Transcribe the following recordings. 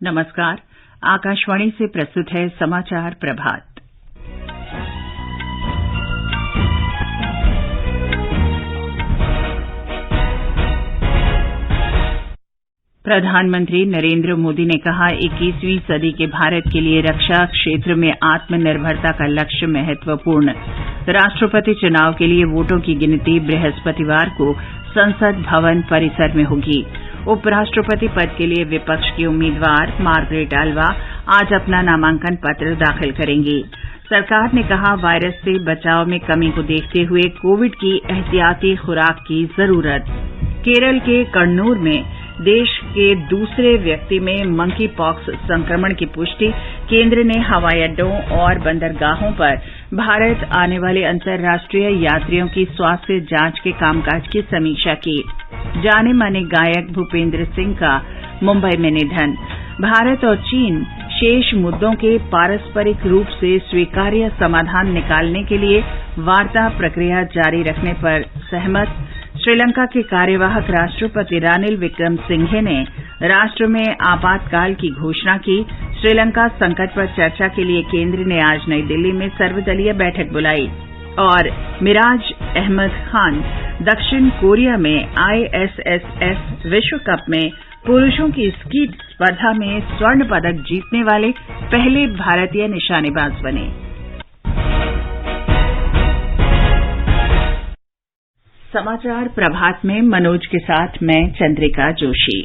नमस्कार। आकाशवाणी से प्रस्तुत है समाचार प्रभात। प्रधानमंत्री नरेंद्र मोदी ने कहा, 21वीं सदी के भारत के लिए रक्षा क्षेत्र में आत्मनिर्भरता का लक्ष्य महत्वपूर्ण। राष्ट्रपति चुनाव के लिए वोटों की गिनती बृहस्पतिवार को संसद भवन परिसर में होगी। उपराष्ट्रपति पद के लिए विपक्ष की उम्मीदवार मार्गरेट आल्वा आज अपना नामांकन पत्र दाखिल करेंगी। सरकार ने कहा, वायरस से बचाव में कमी को देखते हुए कोविड की एहतियाती खुराक की जरूरत। केरल के कन्नूर में देश के दूसरे व्यक्ति में मंकी पॉक्स संक्रमण की पुष्टि। केंद्र ने हवाई अड्डों और बंदरगाहों पर भारत आने वाले अंतर्राष्ट्रीय यात्रियों की स्वास्थ्य जांच के कामकाज की समीक्षा की। जाने माने गायक भूपेंद्र सिंह का मुंबई में निधन। भारत और चीन शेष मुद्दों के पारस्परिक रूप से स्वीकार्य समाधान निकालने के लिए वार्ता प्रक्रिया जारी रखने पर सहमत। श्रीलंका के कार्यवाहक राष्ट्रपति रानिल विक्रमसिंघे ने राष्ट्र में आपातकाल की घोषणा की। श्रीलंका संकट पर चर्चा के लिए केंद्र ने आज नई दिल्ली में सर्वदलीय बैठक बुलाई। और मिराज अहमद खान दक्षिण कोरिया में ISSF विश्व कप में पुरुषों की स्कीट स्पर्धा में स्वर्ण पदक जीतने वाले पहले भारतीय निशानेबाज बने। समाचार प्रभात में मनोज के साथ मैं चंद्रिका जोशी।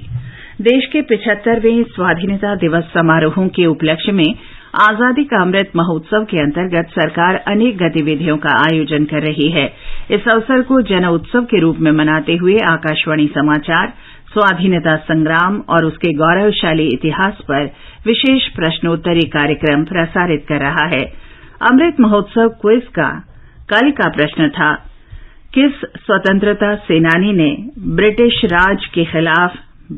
देश के 75वें स्वाधीनता दिवस समारोहों के उपलक्ष्य में आजादी का अमृत महोत्सव के अंतर्गत सरकार अनेक गतिविधियों का आयोजन कर रही है। इस अवसर को जन उत्सव के रूप में मनाते हुए आकाशवाणी समाचार स्वाधीनता संग्राम और उसके गौरवशाली इतिहास पर विशेष प्रश्नोत्तरी कार्यक्रम प्रसारित कर रहा है। अमृत महोत्सव क्विज का कल का प्रश्न था, किस स्वतंत्रता सेनानी ने ब्रिटिश राज के खिलाफ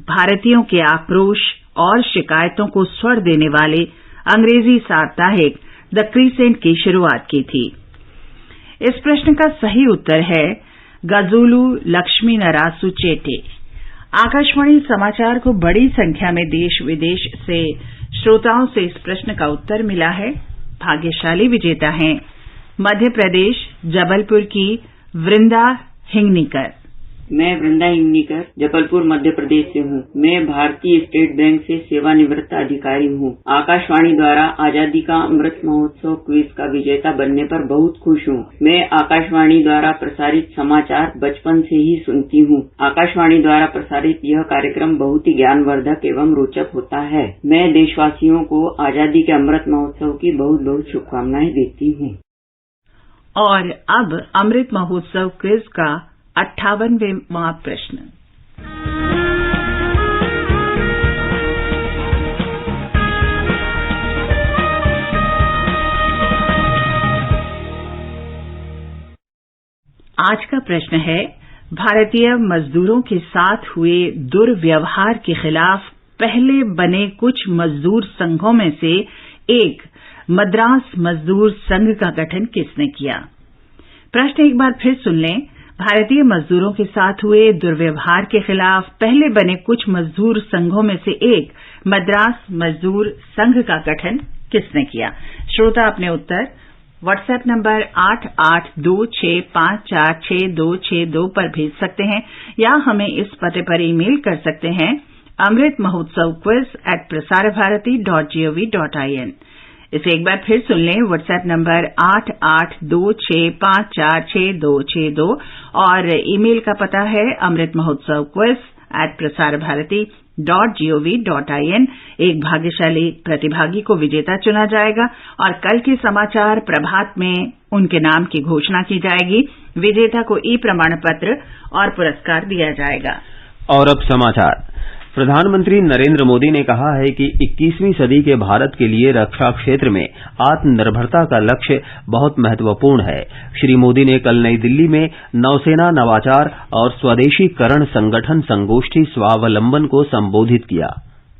भारतीयों के आक्रोश और शिकायतों को स्वर देने वाले अंग्रेजी साप्ताहिक द क्रीसेंट की शुरुआत की थी? इस प्रश्न का सही उत्तर है गजुलू लक्ष्मी नरासु चेटे। आकाशवाणी समाचार को बड़ी संख्या में देश विदेश से श्रोताओं से इस प्रश्न का उत्तर मिला है। भाग्यशाली विजेता हैं मध्य प्रदेश जबलपुर की वृंदा हिंगनीकर। मैं वृंदा हिंगनीकर जबलपुर मध्य प्रदेश से हूँ। मैं भारतीय स्टेट बैंक से सेवानिवृत्त अधिकारी हूँ। आकाशवाणी द्वारा आजादी का अमृत महोत्सव क्विज का विजेता बनने पर बहुत खुश हूँ। मैं आकाशवाणी द्वारा प्रसारित समाचार बचपन से ही सुनती हूँ। आकाशवाणी द्वारा प्रसारित यह कार्यक्रम बहुत ही ज्ञानवर्धक एवं रोचक होता है। मैं देशवासियों को आजादी के अमृत महोत्सव की बहुत बहुत शुभकामनाएं देती हूँ। और अब अमृत महोत्सव क्विज का 58वां प्रश्न। आज का प्रश्न है, भारतीय मजदूरों के साथ हुए दुर्व्यवहार के खिलाफ पहले बने कुछ मजदूर संघों में से एक मद्रास मजदूर संघ का गठन किसने किया? प्रश्न एक बार फिर सुन लें। भारतीय मजदूरों के साथ हुए दुर्व्यवहार के खिलाफ पहले बने कुछ मजदूर संघों में से एक मद्रास मजदूर संघ का गठन किसने किया? श्रोता अपने उत्तर व्हाट्सएप नंबर 8826546262 पर भेज सकते हैं या हमें इस पते पर ईमेल कर सकते हैं amritmahotsav@prasarbharati.gov.in। इसे एक बार फिर सुन लें। व्हाट्सएप नंबर 8826546262 और ईमेल का पता है amritmahotsav@prasarbharati.gov.in। एक भाग्यशाली प्रतिभागी को विजेता चुना जाएगा और कल के समाचार प्रभात में उनके नाम की घोषणा की जाएगी। विजेता को ई प्रमाण पत्र और पुरस्कार दिया जाएगा। और अब समाचार। प्रधानमंत्री नरेंद्र मोदी ने कहा है कि 21वीं सदी के भारत के लिए रक्षा क्षेत्र में आत्मनिर्भरता का लक्ष्य बहुत महत्वपूर्ण है। श्री मोदी ने कल नई दिल्ली में नौसेना नवाचार और स्वदेशीकरण संगठन संगोष्ठी स्वावलंबन को संबोधित किया।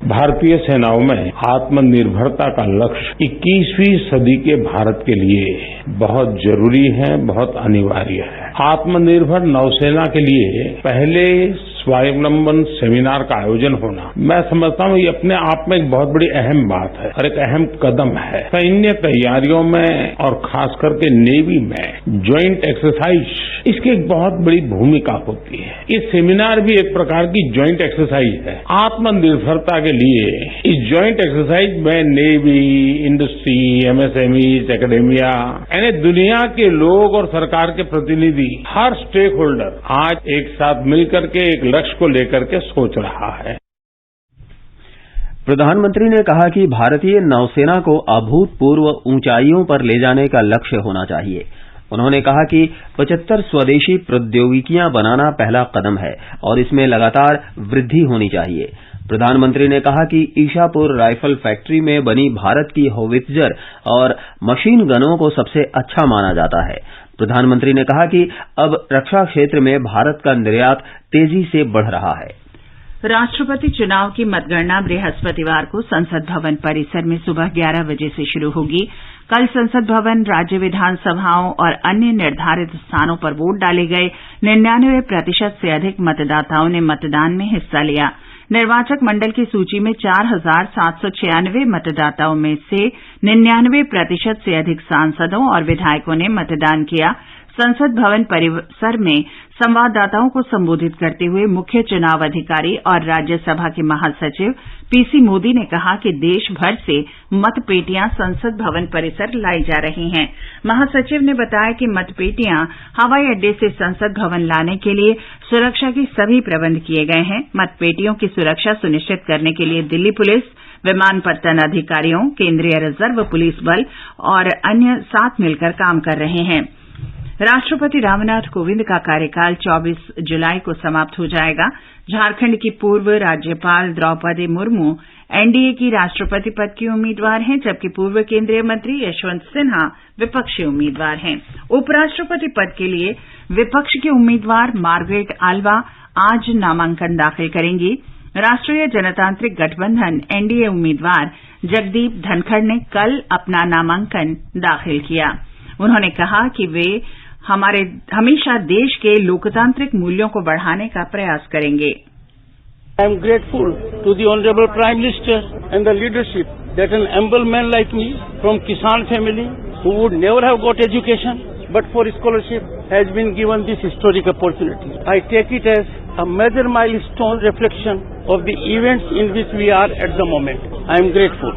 भारतीय सेनाओं में आत्मनिर्भरता का लक्ष्य 21वीं सदी के भारत के लिए बहुत जरूरी है, बहुत अनिवार्य है। आत्मनिर्भर नौसेना के लिए पहले स्वावलंबन सेमिनार का आयोजन होना, मैं समझता हूँ ये अपने आप में एक बहुत बड़ी अहम बात है और एक अहम कदम है। सैन्य तैयारियों में और खास करके नेवी में ज्वाइंट एक्सरसाइज इसकी एक बहुत बड़ी भूमिका होती है। ये सेमिनार भी एक प्रकार की ज्वाइंट एक्सरसाइज है। आत्मनिर्भरता के लिए इस ज्वाइंट एक्सरसाइज में नेवी, इंडस्ट्री, एमएसएमई, एकेडेमिया यानी दुनिया के लोग और सरकार के प्रतिनिधि, हर स्टेक होल्डर आज एक साथ मिलकर के एक लक्ष्य को लेकर के सोच रहा है। प्रधानमंत्री ने कहा कि भारतीय नौसेना को अभूतपूर्व ऊंचाइयों पर ले जाने का लक्ष्य होना चाहिए। उन्होंने कहा कि 75 स्वदेशी प्रौद्योगिकियां बनाना पहला कदम है और इसमें लगातार वृद्धि होनी चाहिए। प्रधानमंत्री ने कहा कि ईशापुर राइफल फैक्ट्री में बनी भारत की होवित्जर और मशीन गनों को सबसे अच्छा माना जाता है। प्रधानमंत्री ने कहा कि अब रक्षा क्षेत्र में भारत का निर्यात तेजी से बढ़ रहा है। राष्ट्रपति चुनाव की मतगणना बृहस्पतिवार को संसद भवन परिसर में सुबह 11 बजे से शुरू होगी। कल संसद भवन, राज्य विधानसभाओं और अन्य निर्धारित स्थानों पर वोट डाले गए। 99% से अधिक मतदाताओं ने मतदान में हिस्सा लिया। निर्वाचक मंडल की सूची में 4,796 मतदाताओं में से 99% से अधिक सांसदों और विधायकों ने मतदान किया। संसद भवन परिसर में संवाददाताओं को संबोधित करते हुए मुख्य चुनाव अधिकारी और राज्यसभा के महासचिव पीसी मोदी ने कहा कि देश भर से मतपेटियां संसद भवन परिसर लाई जा रही हैं। महासचिव ने बताया कि मतपेटियां हवाई अड्डे से संसद भवन लाने के लिए सुरक्षा के सभी प्रबंध किए गए हैं। मतपेटियों की सुरक्षा सुनिश्चित करने के लिए दिल्ली पुलिस, विमानपत्तन अधिकारियों, केंद्रीय रिजर्व पुलिस बल और अन्य साथ मिलकर काम कर रहे हैं। राष्ट्रपति रामनाथ कोविंद का कार्यकाल 24 जुलाई को समाप्त हो जाएगा। झारखंड की पूर्व राज्यपाल द्रौपदी मुर्मू एनडीए की राष्ट्रपति पद की उम्मीदवार हैं, जबकि पूर्व केंद्रीय मंत्री यशवंत सिन्हा विपक्षी उम्मीदवार हैं। उपराष्ट्रपति पद के लिए विपक्ष के उम्मीदवार मार्गरेट आल्वा आज नामांकन दाखिल करेंगी। राष्ट्रीय जनतांत्रिक गठबंधन एनडीए उम्मीदवार जगदीप धनखड़ ने कल अपना नामांकन दाखिल किया। उन्होंने कहा कि वे हमेशा देश के लोकतांत्रिक मूल्यों को बढ़ाने का प्रयास करेंगे। I am grateful to the Honorable Prime Minister and the leadership that an humble man like me from Kisan family who would never have got education but for scholarship has been given this historic opportunity. I take it as a major milestone reflection of the events in which we are at the moment. I am grateful.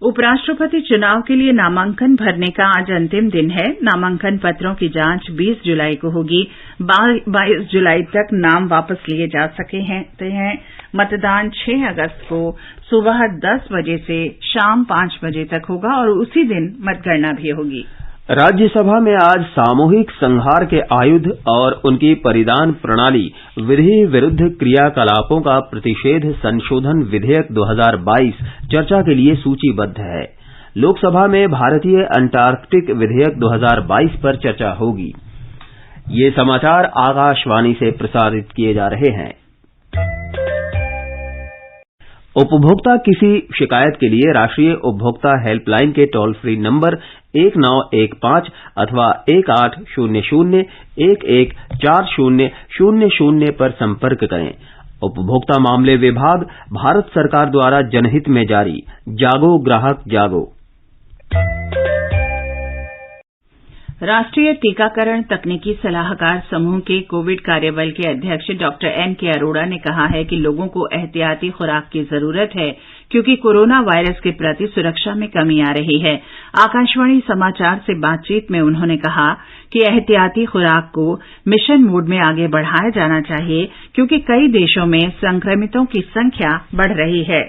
उपराष्ट्रपति चुनाव के लिए नामांकन भरने का आज अंतिम दिन है। नामांकन पत्रों की जांच 20 जुलाई को होगी। 22 जुलाई तक नाम वापस लिए जा सकते हैं। मतदान 6 अगस्त को सुबह 10 बजे से शाम 5 बजे तक होगा और उसी दिन मतगणना भी होगी। राज्यसभा में आज सामूहिक संहार के आयुध और उनकी परिधान प्रणाली विधि विरुद्ध क्रियाकलापों का प्रतिषेध संशोधन विधेयक 2022 चर्चा के लिए सूचीबद्ध है। लोकसभा में भारतीय अंटार्कटिक विधेयक 2022 पर चर्चा होगी। ये समाचार आकाशवाणी से प्रसारित किए जा रहे हैं। उपभोक्ता किसी शिकायत के लिए राष्ट्रीय उपभोक्ता हेल्पलाइन के टोल फ्री नंबर 1915 अथवा 1800-114000 पर संपर्क करें। उपभोक्ता मामले विभाग, भारत सरकार द्वारा जनहित में जारी। जागो ग्राहक जागो। राष्ट्रीय टीकाकरण तकनीकी सलाहकार समूह के कोविड कार्यबल के अध्यक्ष डॉक्टर एनके अरोड़ा ने कहा है कि लोगों को एहतियाती खुराक की जरूरत है क्योंकि कोरोना वायरस के प्रति सुरक्षा में कमी आ रही है। आकाशवाणी समाचार से बातचीत में उन्होंने कहा कि एहतियाती खुराक को मिशन मोड में आगे बढ़ाया जाना चाहिए क्योंकि कई देशों में संक्रमितों की संख्या बढ़ रही है।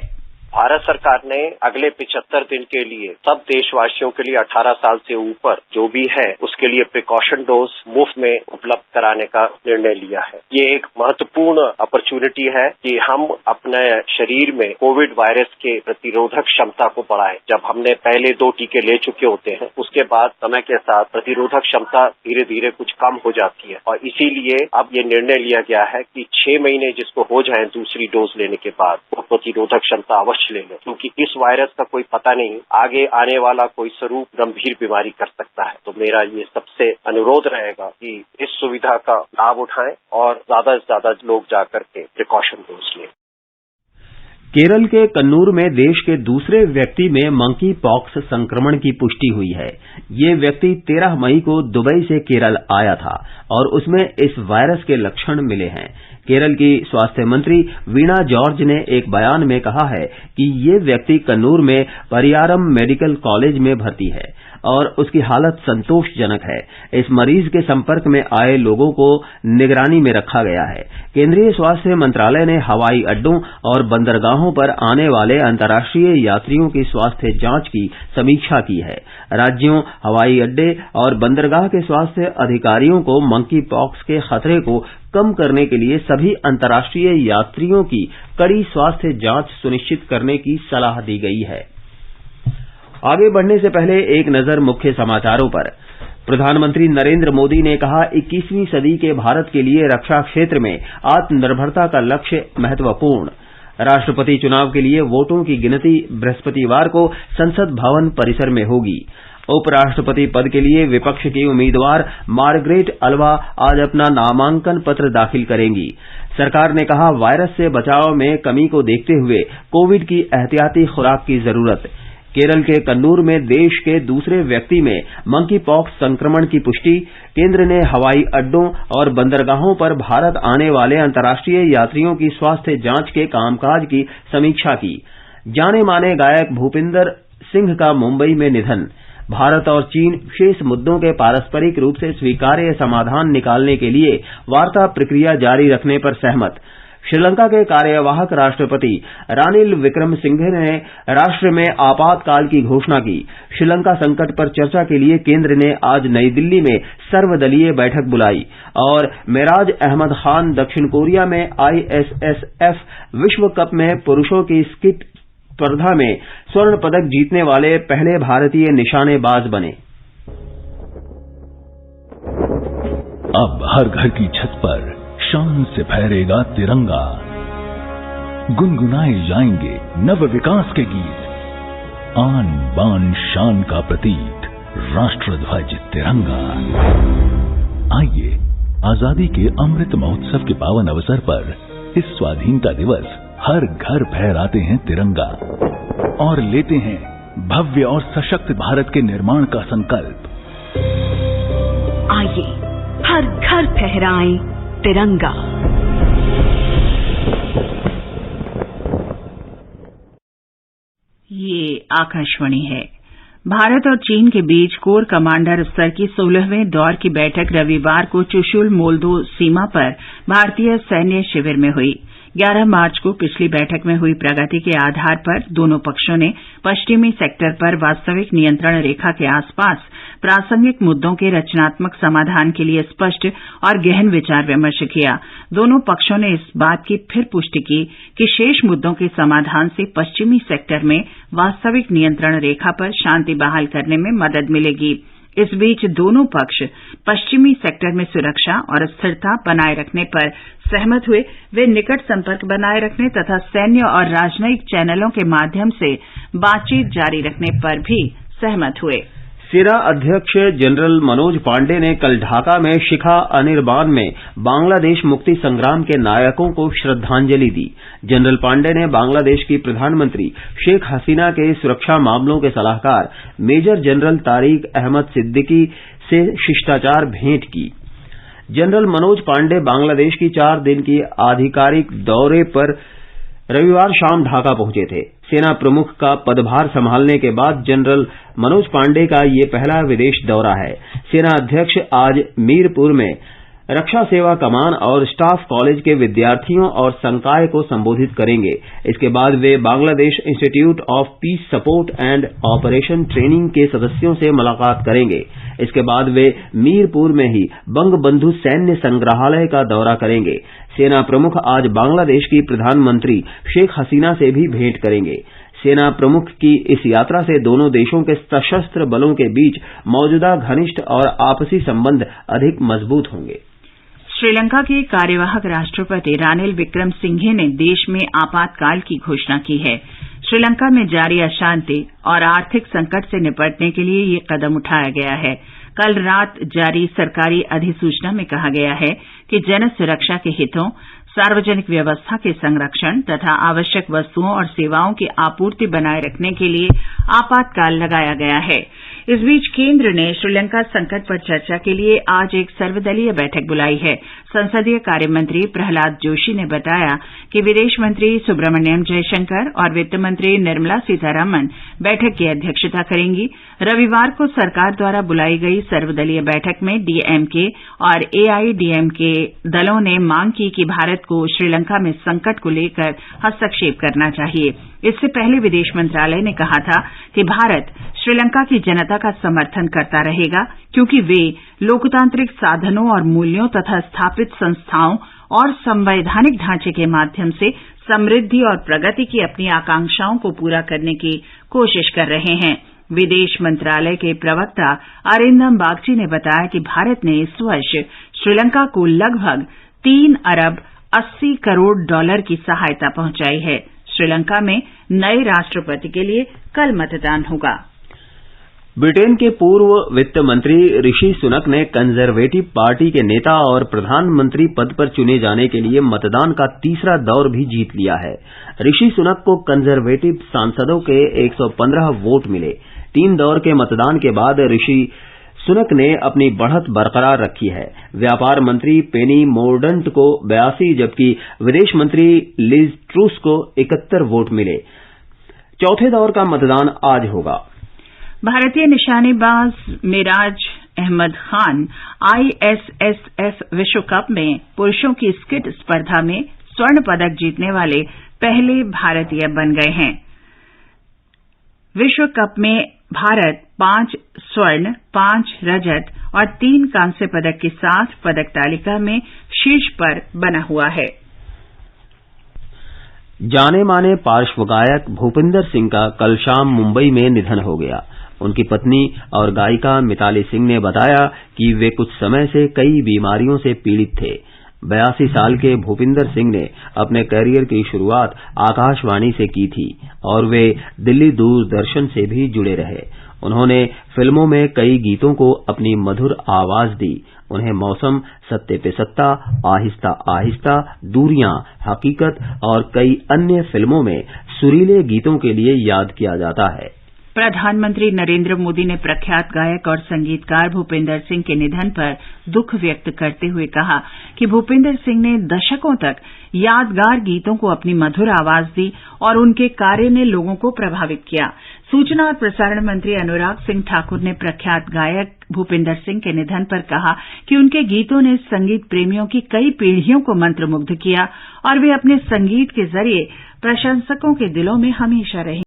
भारत सरकार ने अगले 75 दिन के लिए सब देशवासियों के लिए 18 साल से ऊपर जो भी है उसके लिए प्रिकॉशन डोज मुफ्त में उपलब्ध कराने का निर्णय लिया है। ये एक महत्वपूर्ण अपॉर्चुनिटी है कि हम अपने शरीर में कोविड वायरस के प्रतिरोधक क्षमता को बढ़ाएं। जब हमने पहले 2 टीके ले चुके होते हैं उसके बाद समय के साथ प्रतिरोधक क्षमता धीरे धीरे कुछ कम हो जाती है और इसीलिए अब ये निर्णय लिया गया है कि 6 महीने जिसको हो जाए दूसरी डोज लेने के बाद वो प्रतिरोधक क्षमता अवश्य जांच ले लें, क्योंकि इस वायरस का कोई पता नहीं, आगे आने वाला कोई स्वरूप गंभीर बीमारी कर सकता है। तो मेरा ये सबसे अनुरोध रहेगा कि इस सुविधा का लाभ उठाएं और ज्यादा से ज्यादा लोग जाकर के प्रिकॉशन डोज लें। केरल के कन्नूर में देश के दूसरे व्यक्ति में मंकी पॉक्स संक्रमण की पुष्टि हुई है। ये व्यक्ति 13 मई को दुबई से केरल आया था और उसमें इस वायरस के लक्षण मिले हैं। केरल की स्वास्थ्य मंत्री वीणा जॉर्ज ने एक बयान में कहा है कि ये व्यक्ति कन्नूर में परियारम मेडिकल कॉलेज में भर्ती है और उसकी हालत संतोषजनक है। इस मरीज के संपर्क में आए लोगों को निगरानी में रखा गया है। केंद्रीय स्वास्थ्य मंत्रालय ने हवाई अड्डों और बंदरगाहों पर आने वाले अंतर्राष्ट्रीय यात्रियों की स्वास्थ्य जांच की समीक्षा की है। राज्यों, हवाई अड्डे और बंदरगाह के स्वास्थ्य अधिकारियों को मंकी पॉक्स के खतरे को कम करने के लिए सभी अंतर्राष्ट्रीय यात्रियों की कड़ी स्वास्थ्य जांच सुनिश्चित करने की सलाह दी गई है। आगे बढ़ने से पहले एक नजर मुख्य समाचारों पर। प्रधानमंत्री नरेंद्र मोदी ने कहा, 21वीं सदी के भारत के लिए रक्षा क्षेत्र में आत्मनिर्भरता का लक्ष्य महत्वपूर्ण। राष्ट्रपति चुनाव के लिए वोटों की गिनती बृहस्पतिवार को संसद भवन परिसर में होगी। उपराष्ट्रपति पद के लिए विपक्ष की उम्मीदवार मार्गरेट अल्वा आज अपना नामांकन पत्र दाखिल करेंगी। सरकार ने कहा, वायरस से बचाव में कमी को देखते हुए कोविड की एहतियाती खुराक की जरूरत। केरल के कन्नूर में देश के दूसरे व्यक्ति में मंकी पॉक्स संक्रमण की पुष्टि। केंद्र ने हवाई अड्डों और बंदरगाहों पर भारत आने वाले अंतर्राष्ट्रीय यात्रियों की स्वास्थ्य जांच के कामकाज की समीक्षा की। जाने माने गायक भूपिंदर सिंह का मुंबई में निधन। भारत और चीन शेष मुद्दों के पारस्परिक रूप से स्वीकार्य समाधान निकालने के लिए वार्ता प्रक्रिया जारी रखने पर सहमत। श्रीलंका के कार्यवाहक राष्ट्रपति रानिल विक्रमसिंघे ने राष्ट्र में आपातकाल की घोषणा की। श्रीलंका संकट पर चर्चा के लिए केंद्र ने आज नई दिल्ली में सर्वदलीय बैठक बुलाई और मेराज अहमद खान दक्षिण कोरिया में ISSF विश्व कप में पुरुषों की स्कीट स्पर्धा में स्वर्ण पदक जीतने वाले पहले भारतीय निशानेबाज बने। अब हर घर की छत पर शान से फहरेगा तिरंगा, गुनगुनाए जाएंगे नव विकास के गीत। आन बान शान का प्रतीक राष्ट्रध्वज तिरंगा। आइए आजादी के अमृत महोत्सव के पावन अवसर पर इस स्वाधीनता दिवस हर घर फहराते हैं तिरंगा और लेते हैं भव्य और सशक्त भारत के निर्माण का संकल्प। आइए हर घर फहराएं तिरंगा। ये आकाशवाणी है। भारत और चीन के बीच कोर कमांडर स्तर की 16वें दौर की बैठक रविवार को चुशुल मोल्दो सीमा पर भारतीय सैन्य शिविर में हुई। 11 मार्च को पिछली बैठक में हुई प्रगति के आधार पर दोनों पक्षों ने पश्चिमी सेक्टर पर वास्तविक नियंत्रण रेखा के आसपास प्रासंगिक मुद्दों के रचनात्मक समाधान के लिए स्पष्ट और गहन विचार विमर्श किया। दोनों पक्षों ने इस बात की फिर पुष्टि की कि शेष मुद्दों के समाधान से पश्चिमी सेक्टर में वास्तविक नियंत्रण रेखा पर शांति बहाल करने में मदद मिलेगी। इस बीच दोनों पक्ष पश्चिमी सेक्टर में सुरक्षा और स्थिरता बनाए रखने पर सहमत हुए। वे निकट संपर्क बनाए रखने तथा सैन्य और राजनयिक चैनलों के माध्यम से बातचीत जारी रखने पर भी सहमत हुए। सेना अध्यक्ष जनरल मनोज पांडे ने कल ढाका में शिखा अनिर्बान में बांग्लादेश मुक्ति संग्राम के नायकों को श्रद्धांजलि दी। जनरल पांडे ने बांग्लादेश की प्रधानमंत्री शेख हसीना के सुरक्षा मामलों के सलाहकार मेजर जनरल तारिक अहमद सिद्दीकी से शिष्टाचार भेंट की। जनरल मनोज पांडे बांग्लादेश की 4 दिन की आधिकारिक दौरे पर रविवार शाम ढाका पहुंचे थे। सेना प्रमुख का पदभार संभालने के बाद जनरल मनोज पांडे का ये पहला विदेश दौरा है। सेना अध्यक्ष आज मीरपुर में रक्षा सेवा कमान और स्टाफ कॉलेज के विद्यार्थियों और संकाय को संबोधित करेंगे। इसके बाद वे Bangladesh institute of peace support and operation training के सदस्यों से मुलाकात करेंगे। इसके बाद वे मीरपुर में ही बंगबंधु सैन्य संग्रहालय का दौरा करेंगे। सेना प्रमुख आज बांग्लादेश की प्रधानमंत्री शेख हसीना से भी भेंट करेंगे। सेना प्रमुख की इस यात्रा से दोनों देशों के सशस्त्र बलों के बीच मौजूदा घनिष्ठ और आपसी संबंध अधिक मजबूत होंगे। श्रीलंका के कार्यवाहक राष्ट्रपति रानिल विक्रमसिंघे ने देश में आपातकाल की घोषणा की है। श्रीलंका में जारी अशांति और आर्थिक संकट से निपटने के लिए ये कदम उठाया गया है। कल रात जारी सरकारी अधिसूचना में कहा गया है कि जन सुरक्षा के हितों, सार्वजनिक व्यवस्था के संरक्षण तथा आवश्यक वस्तुओं और सेवाओं की आपूर्ति बनाए रखने के लिए आपातकाल लगाया गया है। इस बीच केंद्र ने श्रीलंका संकट पर चर्चा के लिए आज एक सर्वदलीय बैठक बुलाई है। संसदीय कार्य मंत्री प्रहलाद जोशी ने बताया कि विदेश मंत्री सुब्रमण्यम जयशंकर और वित्त मंत्री निर्मला सीतारमण बैठक की अध्यक्षता करेंगी। रविवार को सरकार द्वारा बुलाई गई सर्वदलीय बैठक में डीएमके और एआईडीएमके दलों ने मांग की कि भारत को श्रीलंका में संकट को लेकर हस्तक्षेप करना चाहिए। इससे पहले विदेश मंत्रालय ने कहा था कि भारत श्रीलंका की जनता का समर्थन करता रहेगा क्योंकि वे लोकतांत्रिक साधनों और मूल्यों तथा स्थापित संस्थाओं और संवैधानिक ढांचे के माध्यम से समृद्धि और प्रगति की अपनी आकांक्षाओं को पूरा करने की कोशिश कर रहे हैं। विदेश मंत्रालय के प्रवक्ता अरिंदम बागची ने बताया कि भारत ने इस वर्ष श्रीलंका को लगभग 3 अरब 80 करोड़ डॉलर की सहायता पहुंचाई है। श्रीलंका में नए राष्ट्रपति के लिए कल मतदान होगा। ब्रिटेन के पूर्व वित्त मंत्री ऋषि सुनक ने कंजर्वेटिव पार्टी के नेता और प्रधानमंत्री पद पर चुने जाने के लिए मतदान का तीसरा दौर भी जीत लिया है। ऋषि सुनक को कंजर्वेटिव सांसदों के 115 वोट मिले। 3 दौर के मतदान के बाद ऋषि सुनक ने अपनी बढ़त बरकरार रखी है। व्यापार मंत्री पेनी मोर्डंट को 82 जबकि विदेश मंत्री लिज ट्रूस को 71 वोट मिले। चौथे दौर का मतदान आज होगा। भारतीय निशानेबाज मिराज अहमद खान आईएसएसएफ विश्व कप में पुरुषों की स्किट स्पर्धा में स्वर्ण पदक जीतने वाले पहले भारतीय बन गए हैं। विश्व कप में भारत 5 स्वर्ण, 5 रजत और 3 कांस्य पदक के साथ पदक तालिका में शीर्ष पर बना हुआ है। जाने माने पार्श्व गायक भूपिंदर सिंह का कल शाम मुंबई में निधन हो गया। उनकी पत्नी और गायिका मिताली सिंह ने बताया कि वे कुछ समय से कई बीमारियों से पीड़ित थे। 82 साल के भूपिंदर सिंह ने अपने करियर की शुरुआत आकाशवाणी से की थी और वे दिल्ली दूरदर्शन से भी जुड़े रहे। उन्होंने फिल्मों में कई गीतों को अपनी मधुर आवाज दी। उन्हें मौसम, सत्ते पे सत्ता, आहिस्ता आहिस्ता, दूरियां, हकीकत और कई अन्य फिल्मों में सुरीले गीतों के लिए याद किया जाता है। प्रधानमंत्री नरेंद्र मोदी ने प्रख्यात गायक और संगीतकार भूपिंदर सिंह के निधन पर दुख व्यक्त करते हुए कहा कि भूपिंदर सिंह ने दशकों तक यादगार गीतों को अपनी मधुर आवाज दी और उनके कार्य ने लोगों को प्रभावित किया। सूचना और प्रसारण मंत्री अनुराग सिंह ठाकुर ने प्रख्यात गायक भूपिंदर सिंह के निधन पर कहा कि उनके गीतों ने संगीत प्रेमियों की कई पीढ़ियों को मंत्रमुग्ध किया और वे अपने संगीत के जरिए प्रशंसकों के दिलों में हमेशा रहे।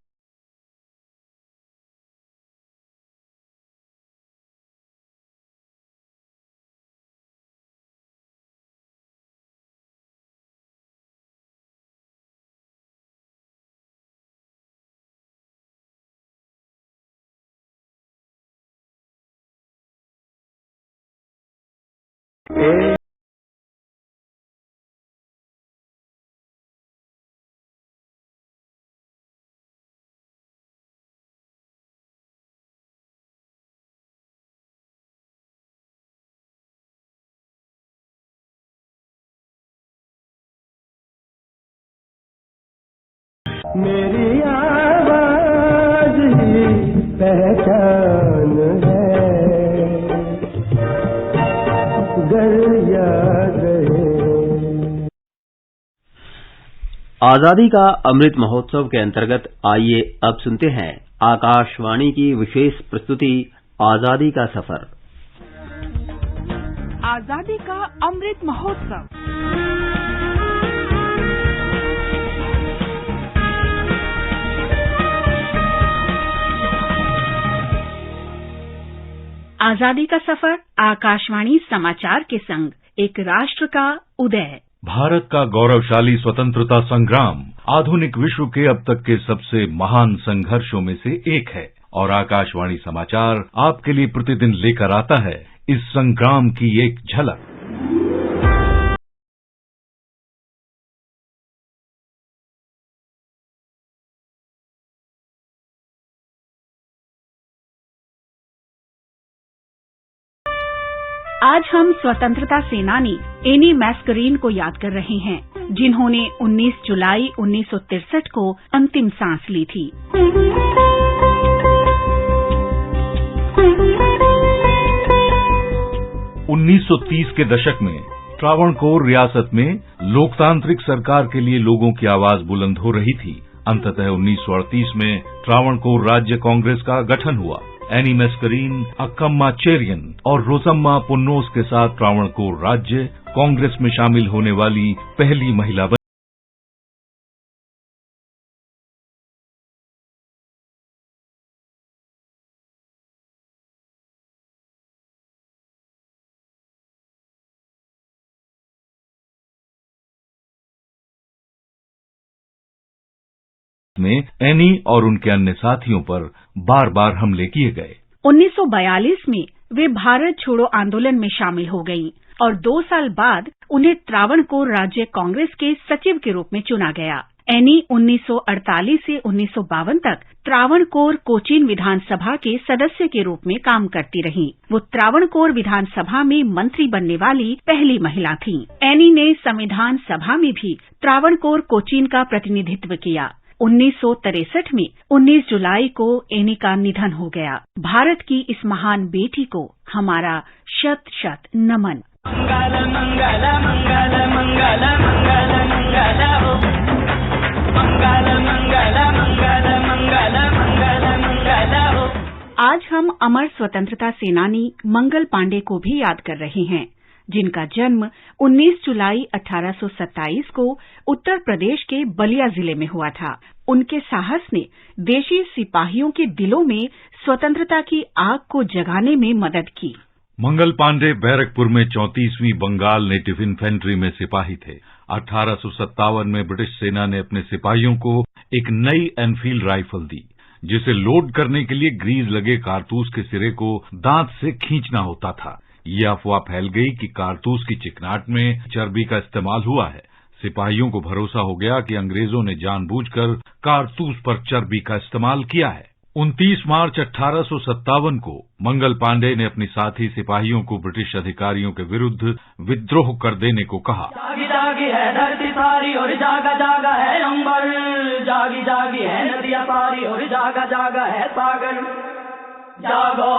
मेरी आवाज ही पहचान है, गर याद है। आजादी का अमृत महोत्सव के अंतर्गत आइए अब सुनते हैं आकाशवाणी की विशेष प्रस्तुति आजादी का सफर। आजादी का अमृत महोत्सव। आजादी का सफर आकाशवाणी समाचार के संग एक राष्ट्र का उदय। भारत का गौरवशाली स्वतंत्रता संग्राम आधुनिक विश्व के अब तक के सबसे महान संघर्षों में से एक है और आकाशवाणी समाचार आपके लिए प्रतिदिन लेकर आता है इस संग्राम की एक झलक। आज हम स्वतंत्रता सेनानी एनी मैस्करीन को याद कर रहे हैं, जिन्होंने 19 जुलाई 1963 को अंतिम सांस ली थी। 1930 के दशक में त्रावणकोर रियासत में लोकतांत्रिक सरकार के लिए लोगों की आवाज बुलंद हो रही थी। अंततः 1938 में त्रावणकोर राज्य कांग्रेस का गठन हुआ। एनी मैस्करीन, अक्कम्मा चेरियन और रोजम्मा पुन्नोस के साथ त्रावणकोर राज्य कांग्रेस में शामिल होने वाली पहली महिला बनी। में एनी और उनके अन्य साथियों पर बार बार हमले किए गए। 1942 में वे भारत छोड़ो आंदोलन में शामिल हो गईं और 2 साल बाद उन्हें त्रावणकोर राज्य कांग्रेस के सचिव के रूप में चुना गया। एनी 1948 से 1952 तक त्रावणकोर कोचीन विधानसभा के सदस्य के रूप में काम करती रहीं। वो त्रावणकोर विधानसभा में मंत्री बनने वाली पहली महिला थीं। एनी ने संविधान सभा में भी त्रावणकोर कोचीन का प्रतिनिधित्व किया। 1963 में 19 जुलाई को एनी का निधन हो गया। भारत की इस महान बेटी को हमारा शत शत नमन। मंगल मंगल मंगल मंगल मंगल मंगल हो, मंगल मंगल मंगल मंगल मंगल मंगल हो। आज हम अमर स्वतंत्रता सेनानी मंगल पांडे को भी याद कर रहे हैं, जिनका जन्म 19 जुलाई 1827 को उत्तर प्रदेश के बलिया जिले में हुआ था। उनके साहस ने देशी सिपाहियों के दिलों में स्वतंत्रता की आग को जगाने में मदद की। मंगल पांडे बैरकपुर में 34वीं बंगाल नेटिव इन्फेंट्री में सिपाही थे। 1857 में ब्रिटिश सेना ने अपने सिपाहियों को एक नई एनफील्ड राइफल दी, जिसे लोड करने के लिए ग्रीज लगे कारतूस के सिरे को दांत से खींचना होता था। ये अफवाह फैल गई कि कारतूस की चिकनाहट में चर्बी का इस्तेमाल हुआ है। सिपाहियों को भरोसा हो गया कि अंग्रेजों ने जानबूझकर कारतूस पर चर्बी का इस्तेमाल किया है। 29 मार्च 1857 को मंगल पांडे ने अपनी साथी सिपाहियों को ब्रिटिश अधिकारियों के विरुद्ध विद्रोह कर देने को कहा। जागी जागी है धरती सारी और जागा जागा है अंबर, जागी जागी है नदियां पारी और जागा जागा है सागर, जागो।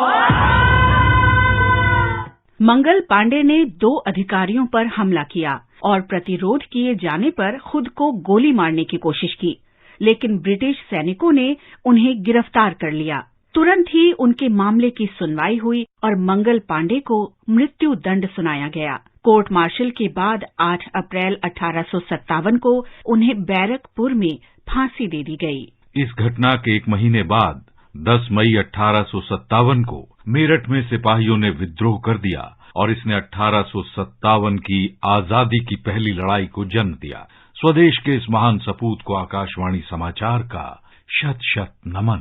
मंगल पांडे ने 2 अधिकारियों पर हमला किया और प्रतिरोध किए जाने पर खुद को गोली मारने की कोशिश की, लेकिन ब्रिटिश सैनिकों ने उन्हें गिरफ्तार कर लिया। तुरंत ही उनके मामले की सुनवाई हुई और मंगल पांडे को मृत्यु दंड सुनाया गया। कोर्ट मार्शल के बाद 8 अप्रैल 1857 को उन्हें बैरकपुर में फांसी दे दी गई। इस घटना के 1 महीने बाद 10 मई 1857 को मेरठ में सिपाहियों ने विद्रोह कर दिया और इसने 1857 की आजादी की पहली लड़ाई को जन्म दिया। स्वदेश के इस महान सपूत को आकाशवाणी समाचार का शत शत नमन।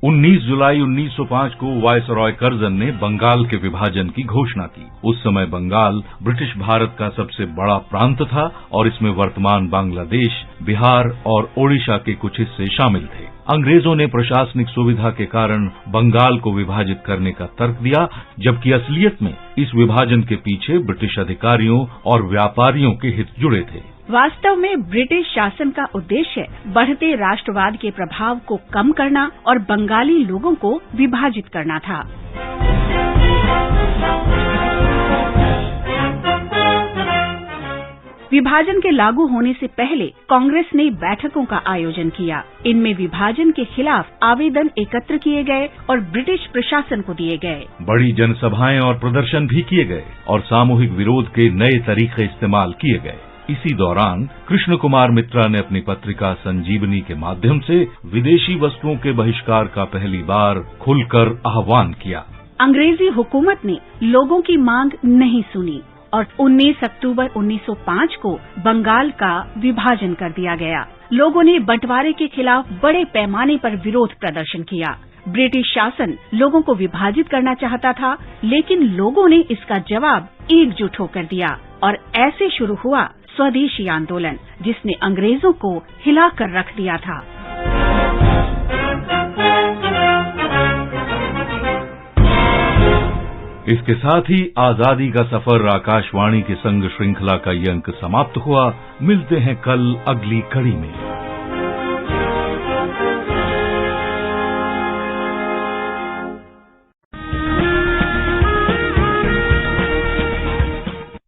19 जुलाई 1905 को वायसरॉय कर्जन ने बंगाल के विभाजन की घोषणा की। उस समय बंगाल ब्रिटिश भारत का सबसे बड़ा प्रांत था और इसमें वर्तमान बांग्लादेश, बिहार और ओडिशा के कुछ हिस्से शामिल थे। अंग्रेजों ने प्रशासनिक सुविधा के कारण बंगाल को विभाजित करने का तर्क दिया, जबकि असलियत में इस विभाजन के पीछे ब्रिटिश अधिकारियों और व्यापारियों के हित जुड़े थे। वास्तव में ब्रिटिश शासन का उद्देश्य बढ़ते राष्ट्रवाद के प्रभाव को कम करना और बंगाली लोगों को विभाजित करना था। विभाजन के लागू होने से पहले कांग्रेस ने बैठकों का आयोजन किया। इनमें विभाजन के खिलाफ आवेदन एकत्र किए गए और ब्रिटिश प्रशासन को दिए गए। बड़ी जनसभाएं और प्रदर्शन भी किए गए और सामूहिक विरोध के नए तरीके इस्तेमाल किए गए। इसी दौरान कृष्ण कुमार मित्रा ने अपनी पत्रिका संजीवनी के माध्यम से विदेशी वस्तुओं के बहिष्कार का पहली बार खुलकर आह्वान किया। अंग्रेजी हुकूमत ने लोगों की मांग नहीं सुनी और 19 अक्टूबर 1905 को बंगाल का विभाजन कर दिया गया। लोगों ने बंटवारे के खिलाफ बड़े पैमाने पर विरोध प्रदर्शन किया। ब्रिटिश शासन लोगों को विभाजित करना चाहता था, लेकिन लोगों ने इसका जवाब एकजुट होकर दिया और ऐसे शुरू हुआ स्वदेशी आंदोलन, जिसने अंग्रेजों को हिलाकर रख दिया था। इसके साथ ही आजादी का सफर आकाशवाणी के संग श्रृंखला का ये अंक समाप्त हुआ। मिलते हैं कल अगली कड़ी में।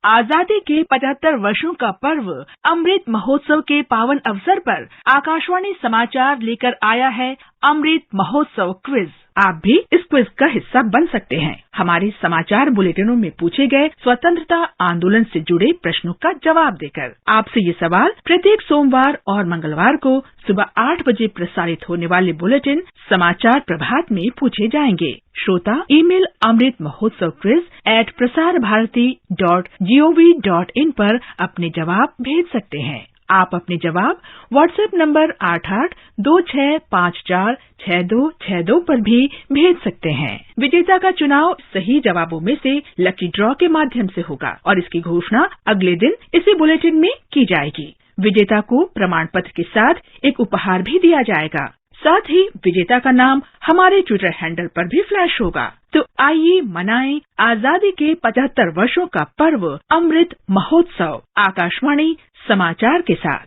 आजादी के 75 वर्षों का पर्व अमृत महोत्सव के पावन अवसर पर आकाशवाणी समाचार लेकर आया है अमृत महोत्सव क्विज। आप भी इस क्विज का हिस्सा बन सकते हैं। हमारे समाचार बुलेटिनों में पूछे गए स्वतंत्रता आंदोलन से जुड़े प्रश्नों का जवाब देकर। आपसे ये सवाल प्रत्येक सोमवार और मंगलवार को सुबह 8 बजे प्रसारित होने वाले बुलेटिन समाचार प्रभात में पूछे जाएंगे। श्रोता email Amrit Mahotsav quiz @prasarbharati.gov.in पर अपने जवाब भेज सकते हैं। आप अपने जवाब व्हाट्सएप नंबर 8826546262 पर भी भेज सकते हैं। विजेता का चुनाव सही जवाबों में से लकी ड्रॉ के माध्यम से होगा और इसकी घोषणा अगले दिन इसी बुलेटिन में की जाएगी। विजेता को प्रमाण पत्र के साथ एक उपहार भी दिया जाएगा। साथ ही विजेता का नाम हमारे ट्विटर हैंडल पर भी फ्लैश होगा। तो आइए मनाएं आजादी के 75 वर्षों का पर्व अमृत महोत्सव आकाशवाणी समाचार के साथ।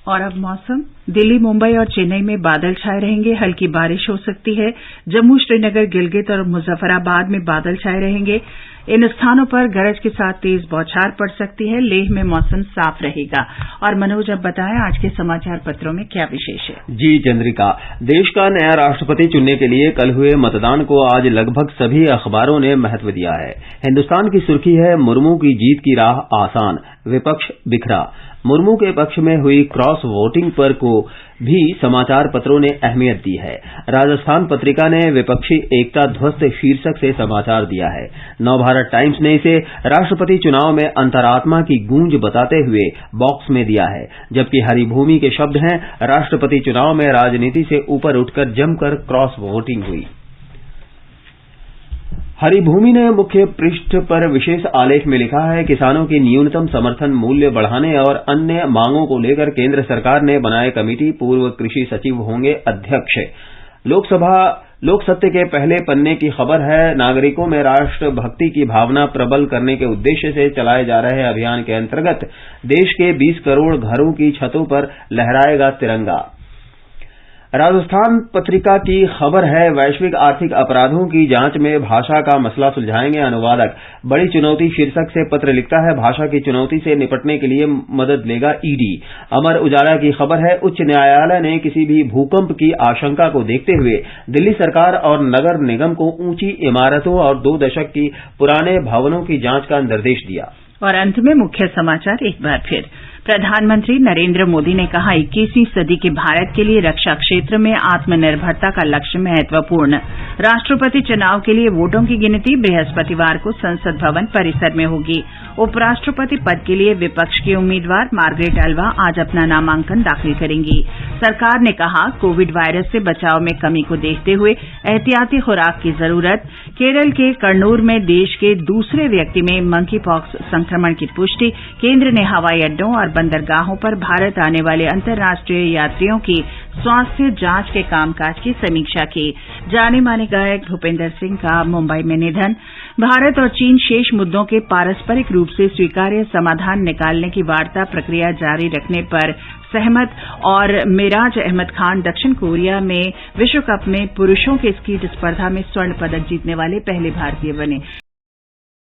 और अब मौसम। दिल्ली, मुंबई और चेन्नई में बादल छाए रहेंगे, हल्की बारिश हो सकती है। जम्मू, श्रीनगर, गिलगित और मुजफ्फराबाद में बादल छाए रहेंगे। इन स्थानों पर गरज के साथ तेज बौछार पड़ सकती है। लेह में मौसम साफ रहेगा। और मनोज, अब बताएं आज के समाचार पत्रों में क्या विशेष है। जी चंद्रिका, देश का नया राष्ट्रपति चुनने के लिए कल हुए मतदान को आज लगभग सभी अखबारों ने महत्व दिया है। हिन्दुस्तान की सुर्खी है, मुर्मू की जीत की राह आसान, विपक्ष बिखरा। मुर्मू के पक्ष में हुई क्रॉस वोटिंग पर को भी समाचार पत्रों ने अहमियत दी है। राजस्थान पत्रिका ने विपक्षी एकता ध्वस्त शीर्षक से समाचार दिया है। नवभारत टाइम्स ने इसे राष्ट्रपति चुनाव में अंतरात्मा की गूंज बताते हुए बॉक्स में दिया है, जबकि हरिभूमि के शब्द हैं, राष्ट्रपति चुनाव में राजनीति से ऊपर उठकर जमकर क्रॉस वोटिंग हुई। हरिभूमि ने मुख्य पृष्ठ पर विशेष आलेख में लिखा है, किसानों की न्यूनतम समर्थन मूल्य बढ़ाने और अन्य मांगों को लेकर केंद्र सरकार ने बनाए कमेटी, पूर्व कृषि सचिव होंगे अध्यक्ष। लोकसत्य के पहले पन्ने की खबर है, नागरिकों में राष्ट्रभक्ति की भावना प्रबल करने के उद्देश्य से चलाए जा रहे अभियान के अंतर्गत देश के 20 करोड़ घरों की छतों पर लहराएगा तिरंगा। राजस्थान पत्रिका की खबर है, वैश्विक आर्थिक अपराधों की जांच में भाषा का मसला सुलझाएंगे अनुवादक। बड़ी चुनौती शीर्षक से पत्र लिखता है, भाषा की चुनौती से निपटने के लिए मदद लेगा ईडी। अमर उजाला की खबर है, उच्च न्यायालय ने किसी भी भूकंप की आशंका को देखते हुए दिल्ली सरकार और नगर निगम को ऊंची इमारतों और 2 दशक की पुराने भवनों की जांच का निर्देश दिया। और अंत में मुख्य समाचार एक बार फिर। प्रधानमंत्री नरेंद्र मोदी ने कहा, 21वीं सदी के भारत के लिए रक्षा क्षेत्र में आत्मनिर्भरता का लक्ष्य महत्वपूर्ण। राष्ट्रपति चुनाव के लिए वोटों की गिनती बृहस्पतिवार को संसद भवन परिसर में होगी। उपराष्ट्रपति पद के लिए विपक्ष की उम्मीदवार मार्गरेट अल्वा आज अपना नामांकन दाखिल करेंगी। सरकार ने कहा, कोविड वायरस से बचाव में कमी को देखते हुए एहतियाती खुराक की जरूरत। केरल के कन्नूर में देश के दूसरे व्यक्ति में मंकी पॉक्स संक्रमण की पुष्टि। केंद्र ने हवाई अड्डों और बंदरगाहों पर भारत आने वाले अंतर्राष्ट्रीय यात्रियों की स्वास्थ्य जांच के कामकाज की समीक्षा की। जाने माने गायक भूपेंद्र सिंह का मुंबई में निधन। भारत और चीन शेष मुद्दों के पारस्परिक रूप से स्वीकार्य समाधान निकालने की वार्ता प्रक्रिया जारी रखने पर सहमत। और मिराज अहमद खान दक्षिण कोरिया में विश्व कप में पुरुषों के स्कीट स्पर्धा में स्वर्ण पदक जीतने वाले पहले भारतीय बने।